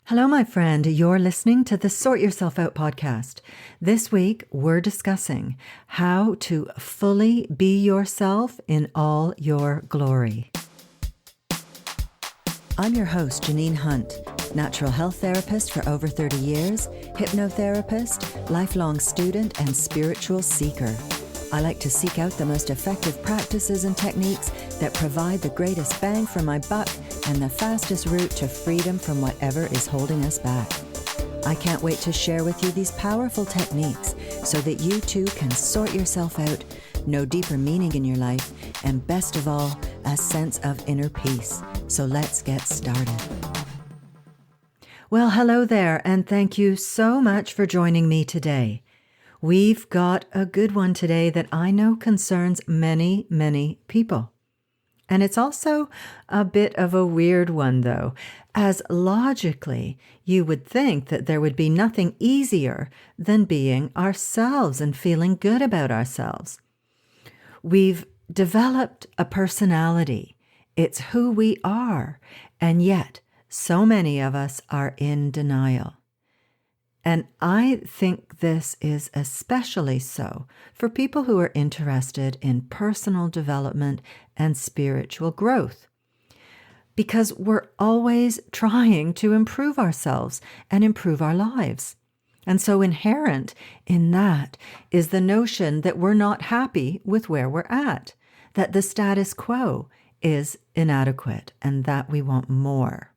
Hello, my friend. You're listening to the Sort Yourself Out podcast. This week, we're discussing how to fully be yourself in all your glory. I'm your host, Janine Hunt, natural health therapist for over 30 years, hypnotherapist, lifelong student, and spiritual seeker. I like to seek out the most effective practices and techniques that provide the greatest bang for my buck and the fastest route to freedom from whatever is holding us back. I can't wait to share with you these powerful techniques so that you too can sort yourself out, know deeper meaning in your life, and best of all, a sense of inner peace. So let's get started. Well, hello there, and thank you so much for joining me today. We've got a good one today that I know concerns many, many people. And it's also a bit of a weird one, though, as logically you would think that there would be nothing easier than being ourselves and feeling good about ourselves. We've developed a personality. It's who we are, and yet so many of us are in denial. And I think this is especially so for people who are interested in personal development and spiritual growth, because we're always trying to improve ourselves and improve our lives. And so inherent in that is the notion that we're not happy with where we're at, that the status quo is inadequate and that we want more.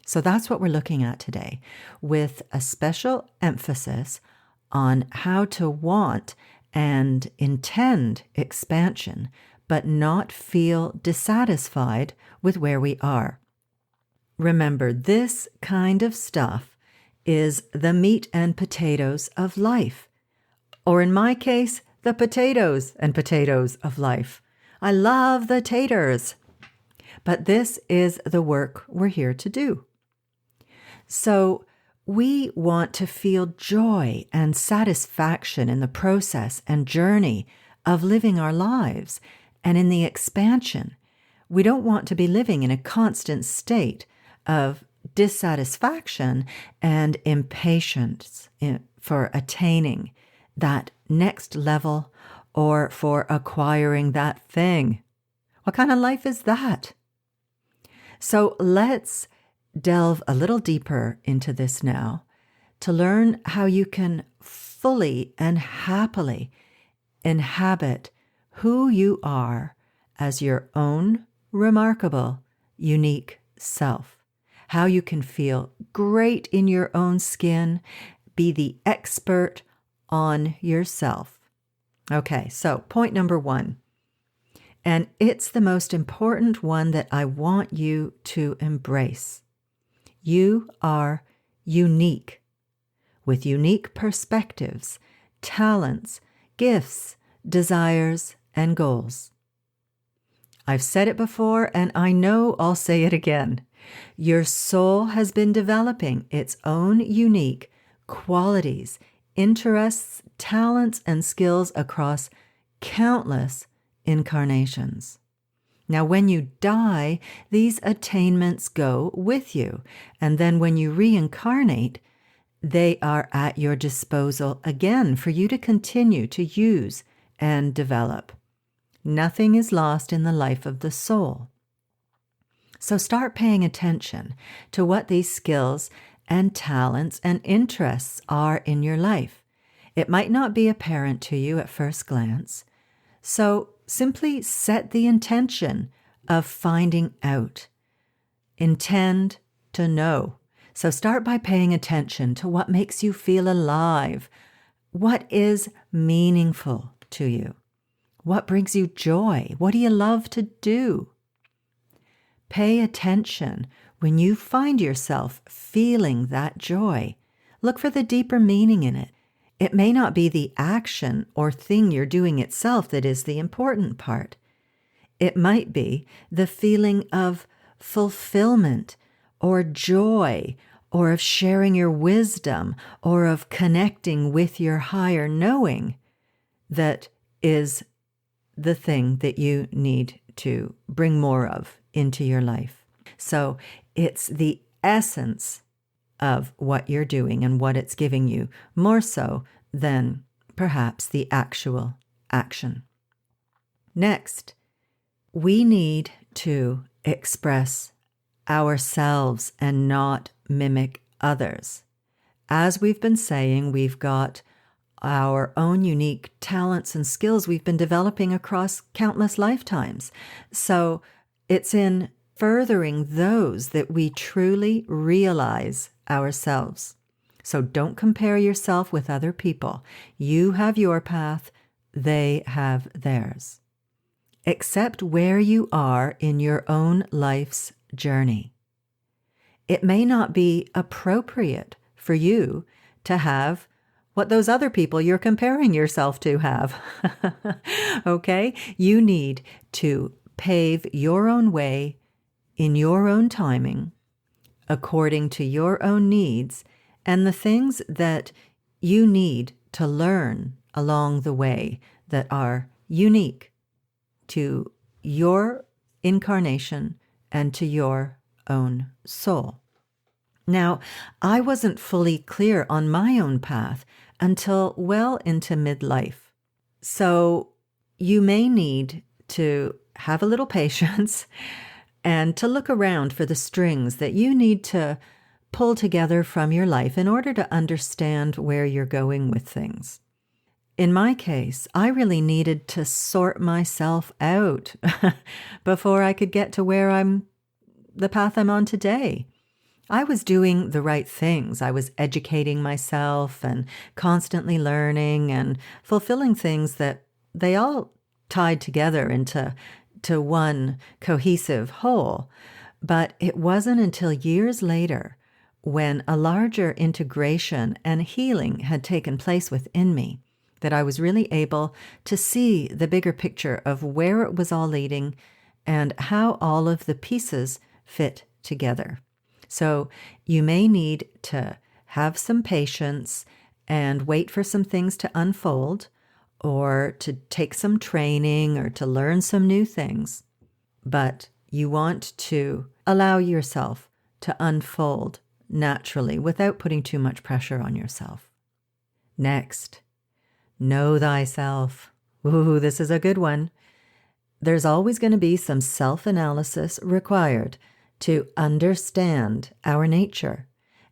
So that's what we're looking at today, with a special emphasis on how to want and intend expansion, but not feel dissatisfied with where we are. Remember, this kind of stuff is the meat and potatoes of life, or in my case, the potatoes and potatoes of life. I love the taters, but this is the work we're here to do. So we want to feel joy and satisfaction in the process and journey of living our lives and in the expansion. We don't want to be living in a constant state of dissatisfaction and impatience for attaining that next level or for acquiring that thing. What kind of life is that? So let's delve a little deeper into this now to learn how you can fully and happily inhabit who you are as your own remarkable, unique self. How you can feel great in your own skin, be the expert on yourself. Okay, so point number one, and it's the most important one that I want you to embrace. You are unique, with unique perspectives, talents, gifts, desires, and goals. I've said it before, and I know I'll say it again. Your soul has been developing its own unique qualities, interests, talents, and skills across countless incarnations. Now, when you die, these attainments go with you. And then when you reincarnate, they are at your disposal again for you to continue to use and develop. Nothing is lost in the life of the soul. So start paying attention to what these skills and talents and interests are in your life. It might not be apparent to you at first glance. So simply set the intention of finding out. Intend to know. So start by paying attention to what makes you feel alive. What is meaningful to you? What brings you joy? What do you love to do? Pay attention when you find yourself feeling that joy. Look for the deeper meaning in it. It may not be the action or thing you're doing itself that is the important part. It might be the feeling of fulfillment or joy or of sharing your wisdom or of connecting with your higher knowing that is the thing that you need to bring more of into your life. So it's the essence of what you're doing and what it's giving you, more so than perhaps the actual action. Next, we need to express ourselves and not mimic others. As we've been saying, we've got our own unique talents and skills we've been developing across countless lifetimes. So it's in furthering those that we truly realize ourselves. So don't compare yourself with other people. You have your path, they have theirs. Accept where you are in your own life's journey. It may not be appropriate for you to have what those other people you're comparing yourself to have. Okay? You need to pave your own way in your own timing, according to your own needs and the things that you need to learn along the way that are unique to your incarnation and to your own soul. Now, I wasn't fully clear on my own path until well into midlife. So you may need to have a little patience and to look around for the strings that you need to pull together from your life in order to understand where you're going with things. In my case, I really needed to sort myself out before I could get to the path I'm on today. I was doing the right things. I was educating myself and constantly learning and fulfilling things that they all tied together into one cohesive whole. But it wasn't until years later, when a larger integration and healing had taken place within me, that I was really able to see the bigger picture of where it was all leading and how all of the pieces fit together. So you may need to have some patience and wait for some things to unfold, or to take some training or to learn some new things. But you want to allow yourself to unfold naturally without putting too much pressure on yourself. Next, know thyself. Ooh, this is a good one. There's always going to be some self-analysis required to understand our nature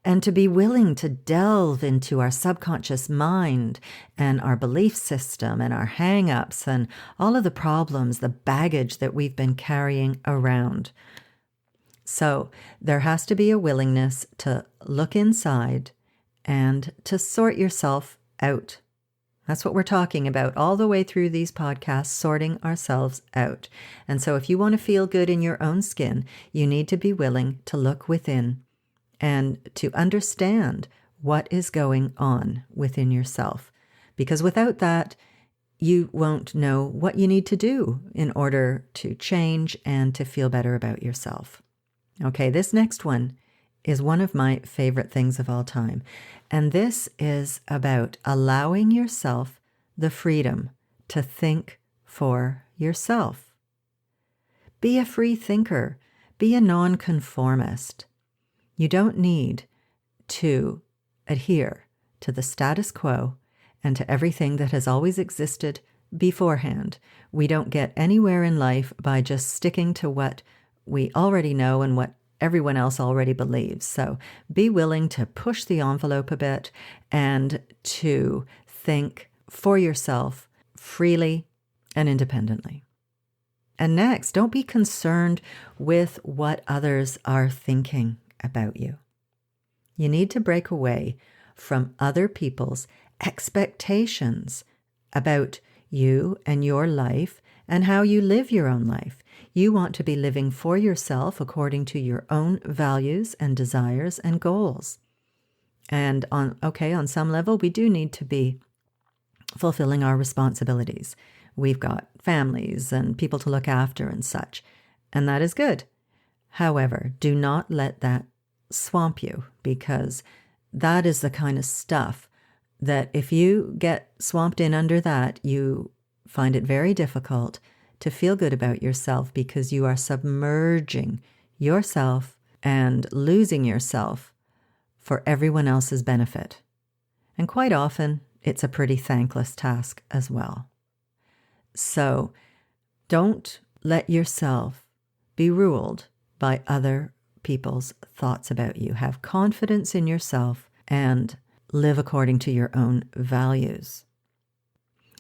and to be willing to delve into our subconscious mind and our belief system and our hang-ups and all of the problems, the baggage that we've been carrying around. So there has to be a willingness to look inside and to sort yourself out. That's what we're talking about all the way through these podcasts, sorting ourselves out. And so if you want to feel good in your own skin, you need to be willing to look within and to understand what is going on within yourself. Because without that, you won't know what you need to do in order to change and to feel better about yourself. Okay, this next one is one of my favorite things of all time. And this is about allowing yourself the freedom to think for yourself. Be a free thinker. Be a nonconformist. You don't need to adhere to the status quo and to everything that has always existed beforehand. We don't get anywhere in life by just sticking to what we already know and what everyone else already believes. So be willing to push the envelope a bit and to think for yourself freely and independently. And next, don't be concerned with what others are thinking about you. You need to break away from other people's expectations about you and your life and how you live your own life. You want to be living for yourself according to your own values and desires and goals. And on some level, we do need to be fulfilling our responsibilities. We've got families and people to look after and such, and that is good. However, do not let that swamp you, because that is the kind of stuff that if you get swamped in under that, you find it very difficult to feel good about yourself, because you are submerging yourself and losing yourself for everyone else's benefit. And quite often, it's a pretty thankless task as well. So don't let yourself be ruled by other people's thoughts about you. Have confidence in yourself and live according to your own values.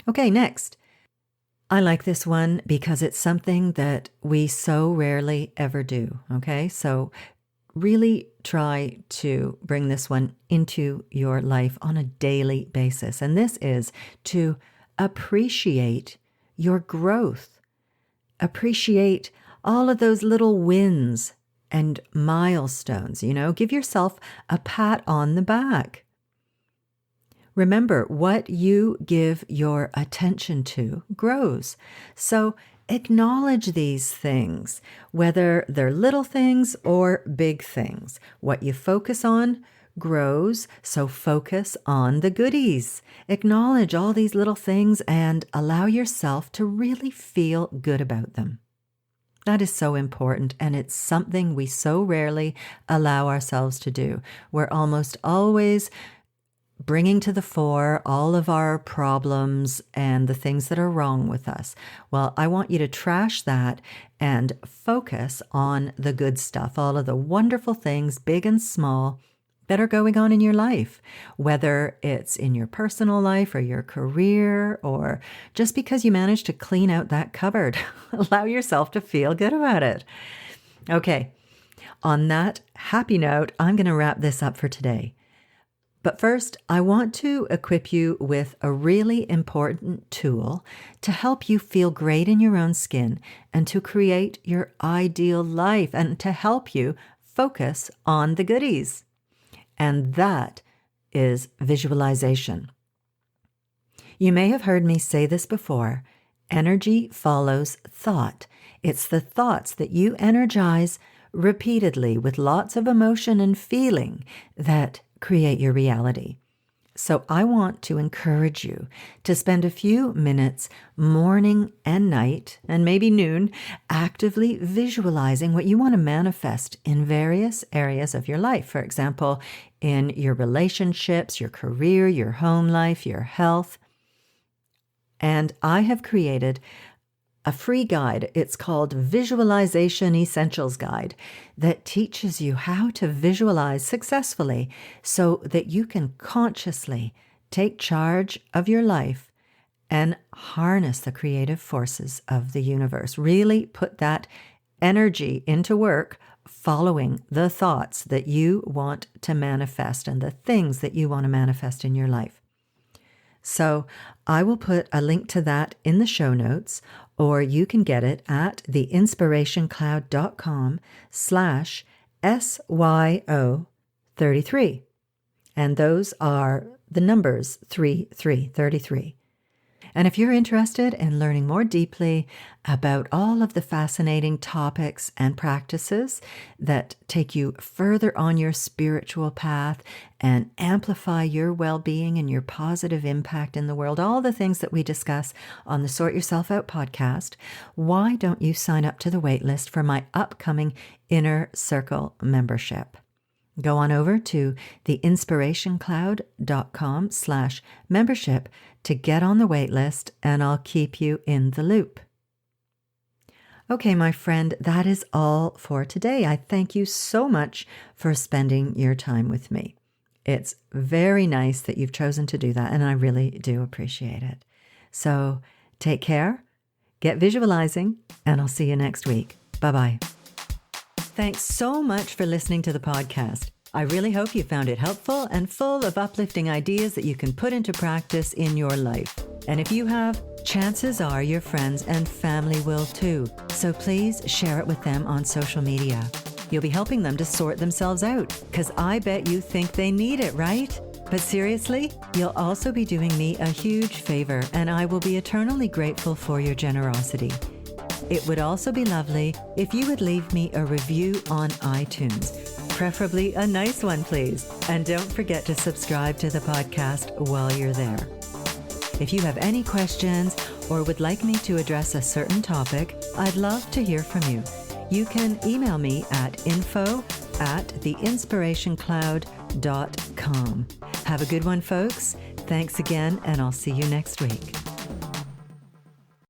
Okay, next. I like this one because it's something that we so rarely ever do, okay? So really try to bring this one into your life on a daily basis. And this is to appreciate your growth. Appreciate all of those little wins and milestones, give yourself a pat on the back. Remember, what you give your attention to grows. So acknowledge these things, whether they're little things or big things. What you focus on grows, so focus on the goodies. Acknowledge all these little things and allow yourself to really feel good about them. That is so important, and it's something we so rarely allow ourselves to do. We're almost always bringing to the fore all of our problems and the things that are wrong with us. Well, I want you to trash that and focus on the good stuff, all of the wonderful things, big and small, that are going on in your life, whether it's in your personal life or your career, or just because you managed to clean out that cupboard. Allow yourself to feel good about it. Okay, on that happy note, I'm going to wrap this up for today. But first, I want to equip you with a really important tool to help you feel great in your own skin and to create your ideal life and to help you focus on the goodies. And that is visualization. You may have heard me say this before. Energy follows thought. It's the thoughts that you energize repeatedly with lots of emotion and feeling that create your reality. So I want to encourage you to spend a few minutes morning and night, and maybe noon, actively visualizing what you want to manifest in various areas of your life. For example, in your relationships, your career, your home life, your health. And I have created a free guide. It's called Visualization Essentials Guide that teaches you how to visualize successfully so that you can consciously take charge of your life and harness the creative forces of the universe. Really put that energy into work following the thoughts that you want to manifest and the things that you want to manifest in your life. So I will put a link to that in the show notes, or you can get it at theinspirationcloud.com/SYO33. And those are the numbers 33. And if you're interested in learning more deeply about all of the fascinating topics and practices that take you further on your spiritual path and amplify your well-being and your positive impact in the world, all the things that we discuss on the Sort Yourself Out podcast, why don't you sign up to the waitlist for my upcoming Inner Circle membership? Go on over to theinspirationcloud.com/membership to get on the wait list, and I'll keep you in the loop. Okay, my friend, that is all for today. I thank you so much for spending your time with me. It's very nice that you've chosen to do that, and I really do appreciate it. So take care, get visualizing, and I'll see you next week. Bye-bye. Thanks so much for listening to the podcast. I really hope you found it helpful and full of uplifting ideas that you can put into practice in your life. And if you have, chances are your friends and family will too. So please share it with them on social media. You'll be helping them to sort themselves out, because I bet you think they need it, right? But seriously, you'll also be doing me a huge favor, and I will be eternally grateful for your generosity. It would also be lovely if you would leave me a review on iTunes, preferably a nice one, please. And don't forget to subscribe to the podcast while you're there. If you have any questions or would like me to address a certain topic, I'd love to hear from you. You can email me at info at theinspirationcloud.com. Have a good one, folks. Thanks again, and I'll see you next week.